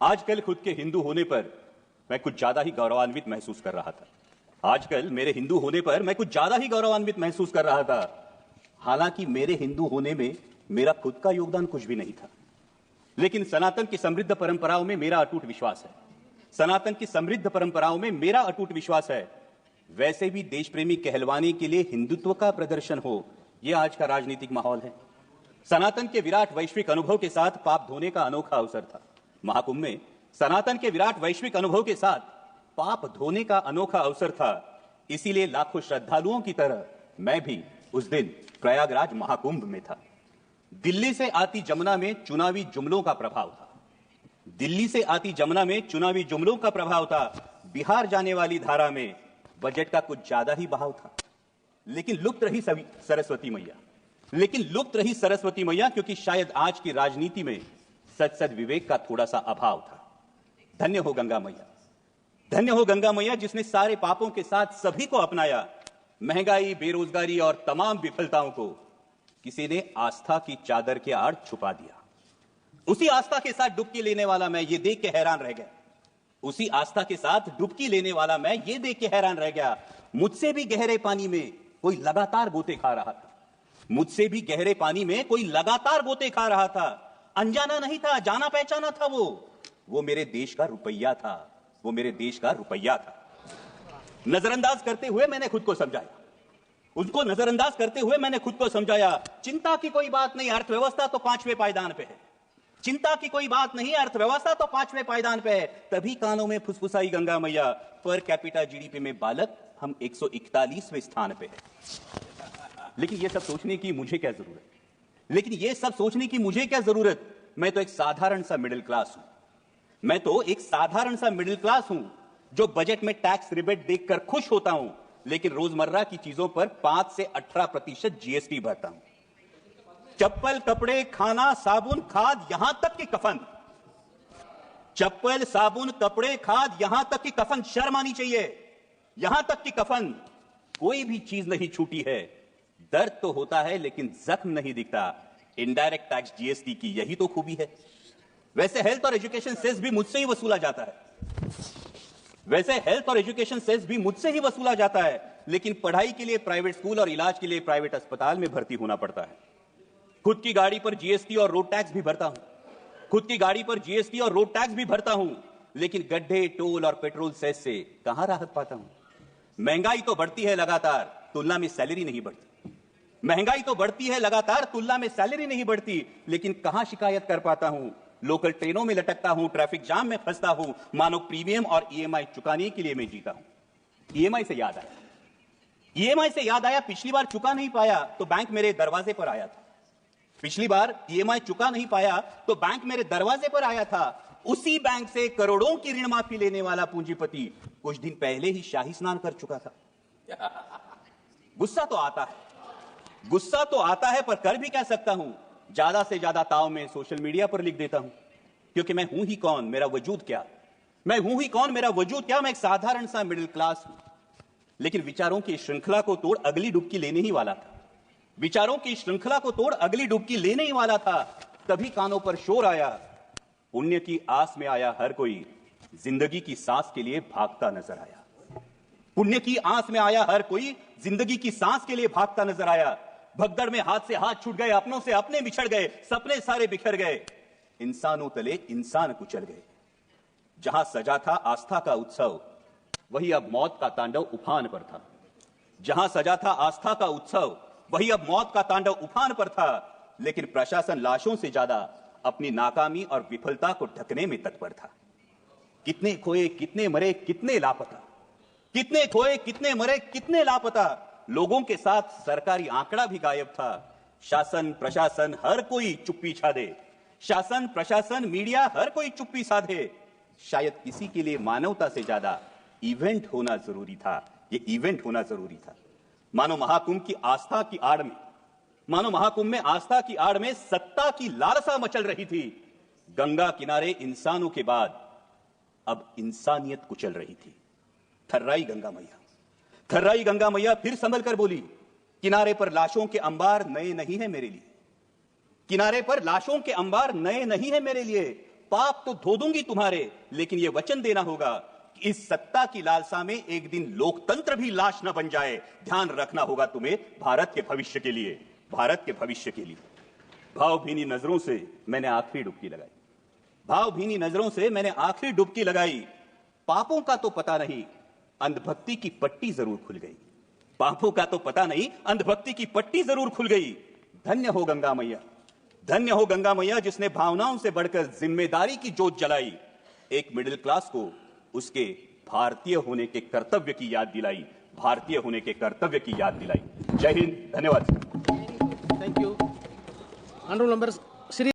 आजकल खुद के हिंदू होने पर मैं कुछ ज्यादा ही गौरवान्वित महसूस कर रहा था। आजकल मेरे हिंदू होने पर मैं कुछ ज्यादा ही गौरवान्वित महसूस कर रहा था। हालांकि मेरे हिंदू होने में मेरा खुद का योगदान कुछ भी नहीं था, लेकिन सनातन की समृद्ध परंपराओं में मेरा अटूट विश्वास है। सनातन की समृद्ध परंपराओं में मेरा अटूट विश्वास है। वैसे भी देश प्रेमी कहलवाने के लिए हिंदुत्व का प्रदर्शन हो, यह आज का राजनीतिक माहौल है। सनातन के विराट वैश्विक अनुभव के साथ पाप धोने का अनोखा अवसर था। महाकुंभ में सनातन के विराट वैश्विक अनुभव के साथ पाप धोने का अनोखा अवसर था। इसीलिए लाखों श्रद्धालुओं की तरह मैं भी उस दिन प्रयागराज महाकुंभ में था। दिल्ली से आती जमुना में चुनावी जुमलों का प्रभाव था। दिल्ली से आती जमुना में चुनावी जुमलों का प्रभाव था। बिहार जाने वाली धारा में बजट का कुछ ज्यादा ही बहाव था। लेकिन लुप्त रही सरस्वती मैया, क्योंकि शायद आज की राजनीति में सच विवेक का थोड़ा सा अभाव था। धन्य हो गंगा मैया, धन्य हो गंगा मैया, जिसने सारे पापों के साथ सभी को अपनाया। महंगाई, बेरोजगारी और तमाम विफलताओं को किसी ने आस्था की चादर के आड़ छुपा दिया। उसी आस्था के साथ डुबकी लेने वाला मैं ये देख के हैरान रह गया। उसी आस्था के साथ डुबकी लेने वाला मैं ये देख के हैरान रह गया। मुझसे भी गहरे पानी में कोई लगातार गोते खा रहा था। मुझसे भी गहरे पानी में कोई लगातार गोते खा रहा था। अनजाना नहीं था, जाना पहचाना था। वो मेरे देश का रुपया था। वो मेरे देश का रुपया था। नजरअंदाज करते हुए मैंने खुद को समझाया। उसको नजरअंदाज करते हुए मैंने खुद को समझाया। चिंता की कोई बात नहीं, अर्थव्यवस्था तो 5वें पायदान पे है। चिंता की कोई बात नहीं, अर्थव्यवस्था तो 5वें पायदान पे है। तभी कानों में फुसफुसाई गंगा मैया, पर कैपिटा जीडीपी में बालक हम 141वें स्थान पे है। लेकिन ये सब सोचने की मुझे क्या जरूरत? मैं तो एक साधारण सा मिडिल क्लास हूं जो बजट में टैक्स रिबेट देखकर खुश होता हूं, लेकिन रोजमर्रा की चीजों पर 5 से 18% जीएसटी भरता हूं। चप्पल, कपड़े, खाना, साबुन, खाद, यहां तक कि कफन। चप्पल, साबुन, कपड़े, खाद, यहां तक कि कफन। शर्म आनी चाहिए। यहां तक कि कफन, कोई भी चीज नहीं छूटी है। दर्द तो होता है लेकिन जख्म नहीं दिखता। इनडायरेक्ट टैक्स जीएसटी की यही तो खूबी है। वैसे हेल्थ और एजुकेशन सेस भी मुझसे ही वसूला जाता है। लेकिन पढ़ाई के लिए प्राइवेट स्कूल और इलाज के लिए प्राइवेट अस्पताल में भर्ती होना पड़ता है। खुद की गाड़ी पर जीएसटी और रोड टैक्स भी भरता हूं। लेकिन गड्ढे, टोल और पेट्रोल सेस से कहां राहत पाता हूं। महंगाई तो बढ़ती है लगातार, तुलना में सैलरी नहीं बढ़ती। लेकिन कहां शिकायत कर पाता हूं। लोकल ट्रेनों में लटकता हूं, ट्रैफिक जाम में फंसता हूं। मानो प्रीमियम और ईएमआई चुकाने के लिए मैं जीता हूं। ईएमआई से याद आया, पिछली बार चुका नहीं पाया तो बैंक मेरे दरवाजे पर आया था। उसी बैंक से करोड़ों की ऋण माफी लेने वाला पूंजीपति कुछ दिन पहले ही शाही स्नान कर चुका था। गुस्सा तो आता है, पर कर भी क्या सकता हूं। ज्यादा से ज्यादा ताव में सोशल मीडिया पर लिख देता हूं, क्योंकि मैं हूं ही कौन, मेरा वजूद क्या। मैं एक साधारण सा मिडिल क्लास हूं। लेकिन विचारों की श्रृंखला को तोड़ अगली डुबकी लेने ही वाला था। तभी कानों पर शोर आया, पुण्य की आस में आया हर कोई, जिंदगी की सांस के लिए भागता नजर आया। भगदड़ में हाथ से हाथ छूट गए, अपनों से अपने बिछड़ गए, सपने सारे बिखर गए, इंसानों तले इंसान कुचल गए। जहां सजा था आस्था का उत्सव, वही अब मौत का तांडव उफान पर था। लेकिन प्रशासन लाशों से ज्यादा अपनी नाकामी और विफलता को ढकने में तत्पर था। कितने खोए, कितने मरे, कितने लापता। लोगों के साथ सरकारी आंकड़ा भी गायब था। शासन, प्रशासन, हर कोई चुप्पी साधे। शायद किसी के लिए मानवता से ज्यादा इवेंट होना जरूरी था। मानो महाकुंभ में आस्था की आड़ में सत्ता की लालसा मचल रही थी। गंगा किनारे इंसानों के बाद अब इंसानियत कुचल रही थी। थर्राई गंगा मैया फिर संभल कर बोली, किनारे पर लाशों के अंबार नए नहीं है मेरे लिए। पाप तो धो दूंगी तुम्हारे, लेकिन यह वचन देना होगा कि इस सत्ता की लालसा में एक दिन लोकतंत्र भी लाश न बन जाए। ध्यान रखना होगा तुम्हें भारत के भविष्य के लिए, भारत के भविष्य के लिए। भावभीनी नजरों से मैंने आखिरी डुबकी लगाई, भावभीनी नजरों से मैंने आखिरी डुबकी लगाई। पापों का तो पता नहीं, अंधभक्ति की पट्टी जरूर खुल गई। पापों का तो पता नहीं, अंधभक्ति की पट्टी जरूर खुल गई। धन्य हो गंगा मैया, धन्य हो गंगा मैया, जिसने भावनाओं से बढ़कर जिम्मेदारी की जोत जलाई। एक मिडिल क्लास को उसके भारतीय होने के कर्तव्य की याद दिलाई, भारतीय होने के कर्तव्य की याद दिलाई। जय हिंद, धन्यवाद। Thank you. Honourable member Shri